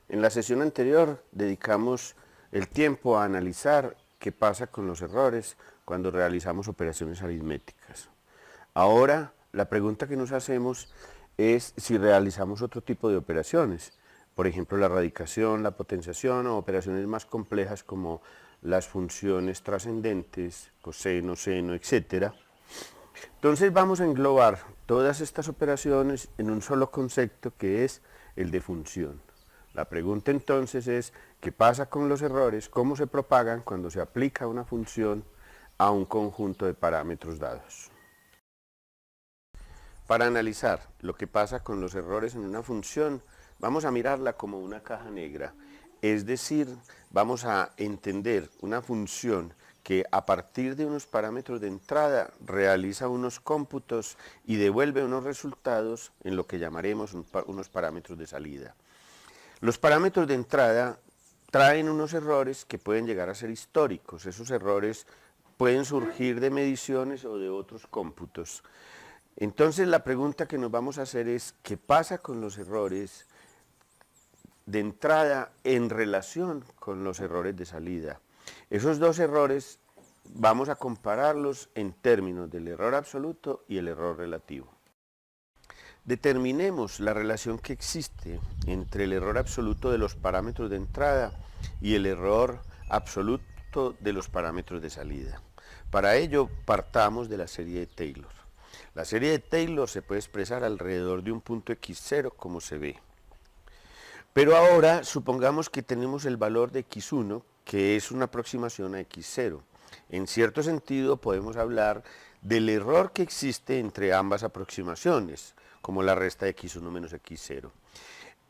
En la sesión anterior dedicamos el tiempo a analizar qué pasa con los errores cuando realizamos operaciones aritméticas. Ahora, la pregunta que nos hacemos es si realizamos otro tipo de operaciones, por ejemplo la radicación, la potenciación o operaciones más complejas como las funciones trascendentes, coseno, seno, etc. Entonces vamos a englobar todas estas operaciones en un solo concepto que es el de función. La pregunta entonces es, ¿qué pasa con los errores? ¿Cómo se propagan cuando se aplica una función a un conjunto de parámetros dados? Para analizar lo que pasa con los errores en una función, vamos a mirarla como una caja negra. Es decir, vamos a entender una función que a partir de unos parámetros de entrada realiza unos cómputos y devuelve unos resultados en lo que llamaremos unos parámetros de salida. Los parámetros de entrada traen unos errores que pueden llegar a ser históricos. Esos errores pueden surgir de mediciones o de otros cómputos. Entonces la pregunta que nos vamos a hacer es, ¿qué pasa con los errores de entrada en relación con los errores de salida? Esos dos errores vamos a compararlos en términos del error absoluto y el error relativo. Determinemos la relación que existe entre el error absoluto de los parámetros de entrada y el error absoluto de los parámetros de salida. Para ello partamos de la serie de Taylor. La serie de Taylor se puede expresar alrededor de un punto x0 como se ve. Pero ahora supongamos que tenemos el valor de x1, que es una aproximación a x0. En cierto sentido podemos hablar del error que existe entre ambas aproximaciones, como la resta de x1 menos x0.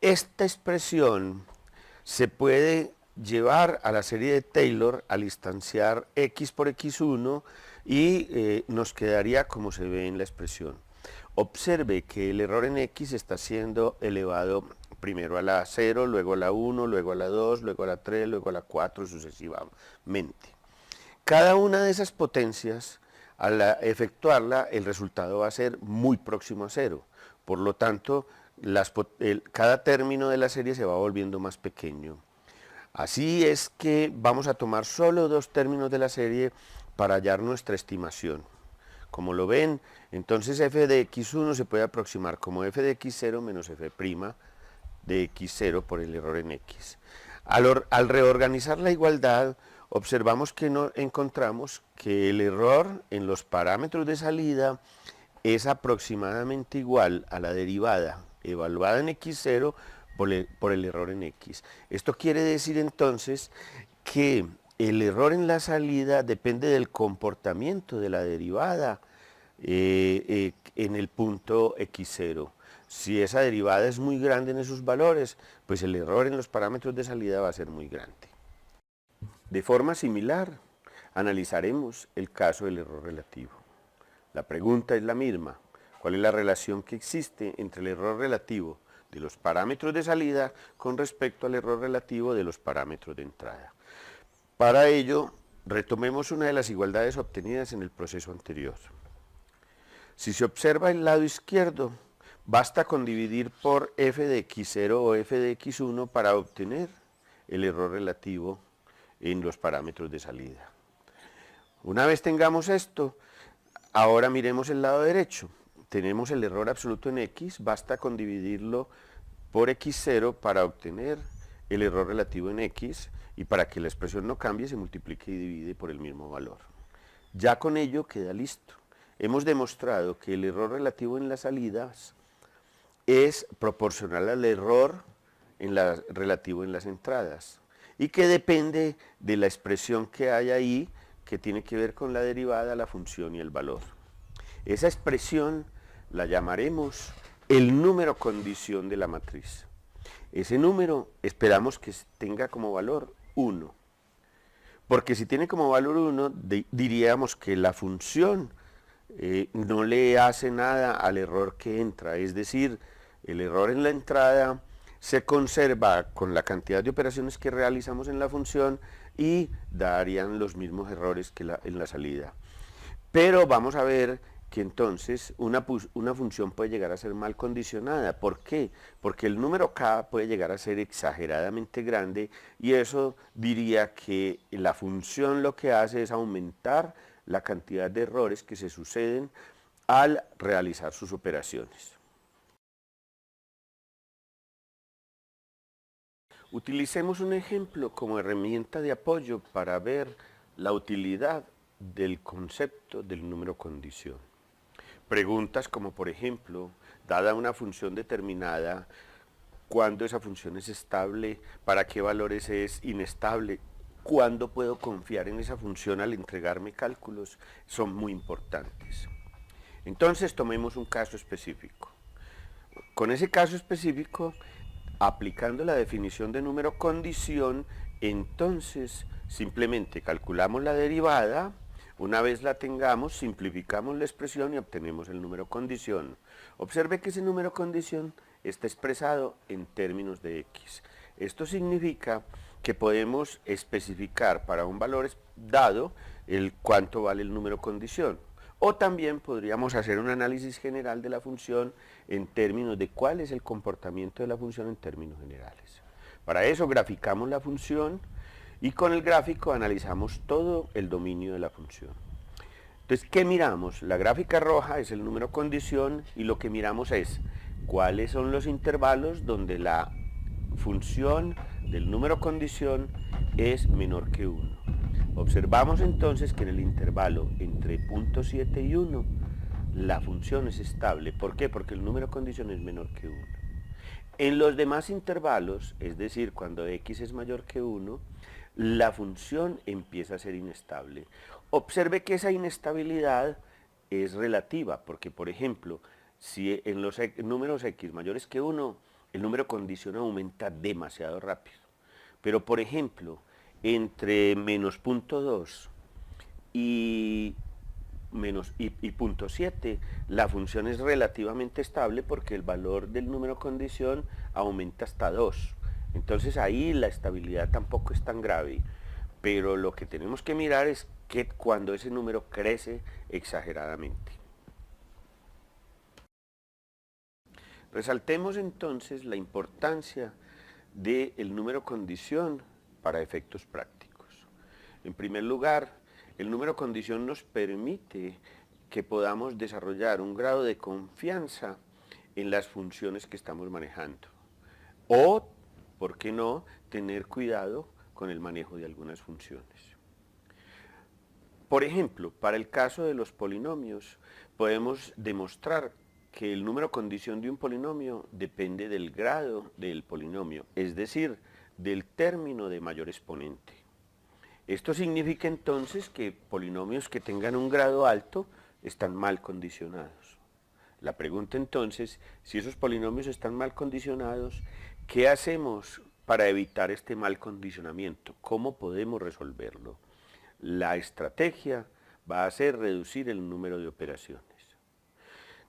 Esta expresión se puede llevar a la serie de Taylor al instanciar x por x1 y nos quedaría como se ve en la expresión. Observe que el error en x está siendo elevado primero a la 0, luego a la 1, luego a la 2, luego a la 3, luego a la 4 sucesivamente. Cada una de esas potencias, al efectuarla, el resultado va a ser muy próximo a 0. Por lo tanto, cada término de la serie se va volviendo más pequeño. Así es que vamos a tomar solo dos términos de la serie para hallar nuestra estimación. Como lo ven, entonces f de x1 se puede aproximar como f de x0 menos f' de x0 por el error en x. Al reorganizar la igualdad, observamos que encontramos que el error en los parámetros de salida es aproximadamente igual a la derivada evaluada en x0 por el error en x. Esto quiere decir entonces que el error en la salida depende del comportamiento de la derivada en el punto x0. Si esa derivada es muy grande en esos valores, pues el error en los parámetros de salida va a ser muy grande. De forma similar, analizaremos el caso del error relativo. La pregunta es la misma. ¿Cuál es la relación que existe entre el error relativo de los parámetros de salida con respecto al error relativo de los parámetros de entrada? Para ello, retomemos una de las igualdades obtenidas en el proceso anterior. Si se observa el lado izquierdo, basta con dividir por f de x0 o f de x1 para obtener el error relativo en los parámetros de salida. Una vez tengamos esto, ahora miremos el lado derecho. Tenemos el error absoluto en x, basta con dividirlo por x0 para obtener el error relativo en x, y para que la expresión no cambie se multiplica y divide por el mismo valor. Ya con ello queda listo. Hemos demostrado que el error relativo en las salidas es proporcional al error relativo en las entradas y que depende de la expresión que hay ahí que tiene que ver con la derivada, la función y el valor. Esa expresión la llamaremos el número condición de la matriz. Ese número esperamos que tenga como valor 1, porque si tiene como valor 1 diríamos que la función no le hace nada al error que entra, es decir, el error en la entrada se conserva con la cantidad de operaciones que realizamos en la función y darían los mismos errores que en la salida. Pero vamos a ver que entonces una función puede llegar a ser mal condicionada. ¿Por qué? Porque el número k puede llegar a ser exageradamente grande y eso diría que la función lo que hace es aumentar la cantidad de errores que se suceden al realizar sus operaciones. Utilicemos un ejemplo como herramienta de apoyo para ver la utilidad del concepto del número condición. Preguntas como, por ejemplo, dada una función determinada, ¿cuándo esa función es estable? ¿Para qué valores es inestable? ¿Cuándo puedo confiar en esa función al entregarme cálculos? Son muy importantes. Entonces, tomemos un caso específico. Con ese caso específico, aplicando la definición de número condición, entonces simplemente calculamos la derivada. Una vez la tengamos, simplificamos la expresión y obtenemos el número condición. Observe que ese número condición está expresado en términos de x. Esto significa que podemos especificar para un valor dado el cuánto vale el número condición. O también podríamos hacer un análisis general de la función en términos de cuál es el comportamiento de la función en términos generales. Para eso graficamos la función y con el gráfico analizamos todo el dominio de la función. Entonces, ¿qué miramos? La gráfica roja es el número condición y lo que miramos es cuáles son los intervalos donde la función del número condición es menor que 1. Observamos entonces que en el intervalo entre 0.7 y 1 la función es estable. ¿Por qué? Porque el número condición es menor que 1. En los demás intervalos, es decir, cuando x es mayor que 1, la función empieza a ser inestable. Observe que esa inestabilidad es relativa, porque por ejemplo, si en los números x mayores que 1, el número condición aumenta demasiado rápido. Pero por ejemplo, entre menos 0.2 y 0.7, la función es relativamente estable porque el valor del número condición aumenta hasta 2. Entonces ahí la estabilidad tampoco es tan grave, pero lo que tenemos que mirar es que cuando ese número crece exageradamente. Resaltemos entonces la importancia del número condición para efectos prácticos. En primer lugar, el número condición nos permite que podamos desarrollar un grado de confianza en las funciones que estamos manejando. O, ¿por qué no?, tener cuidado con el manejo de algunas funciones. Por ejemplo, para el caso de los polinomios, podemos demostrar que el número condición de un polinomio depende del grado del polinomio, es decir, del término de mayor exponente. Esto significa entonces que polinomios que tengan un grado alto están mal condicionados. La pregunta entonces, si esos polinomios están mal condicionados, ¿qué hacemos para evitar este mal condicionamiento? ¿Cómo podemos resolverlo? La estrategia va a ser reducir el número de operaciones.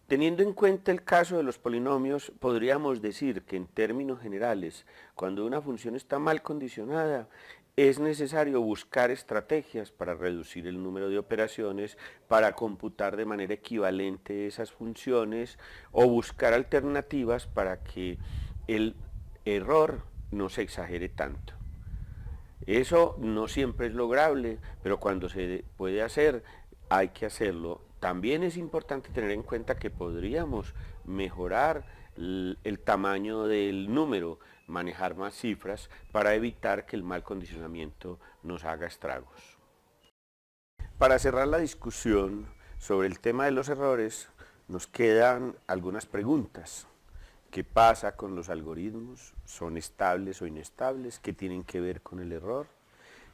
Teniendo en cuenta el caso de los polinomios, podríamos decir que en términos generales, cuando una función está mal condicionada, es necesario buscar estrategias para reducir el número de operaciones, para computar de manera equivalente esas funciones o buscar alternativas para que el error no se exagere tanto. Eso no siempre es lograble, pero cuando se puede hacer, hay que hacerlo. También es importante tener en cuenta que podríamos mejorar el tamaño del número, manejar más cifras para evitar que el mal condicionamiento nos haga estragos. Para cerrar la discusión sobre el tema de los errores, nos quedan algunas preguntas. ¿Qué pasa con los algoritmos? ¿Son estables o inestables? ¿Qué tienen que ver con el error?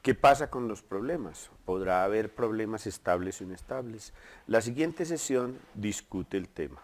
¿Qué pasa con los problemas? ¿Podrá haber problemas estables o inestables? La siguiente sesión discute el tema.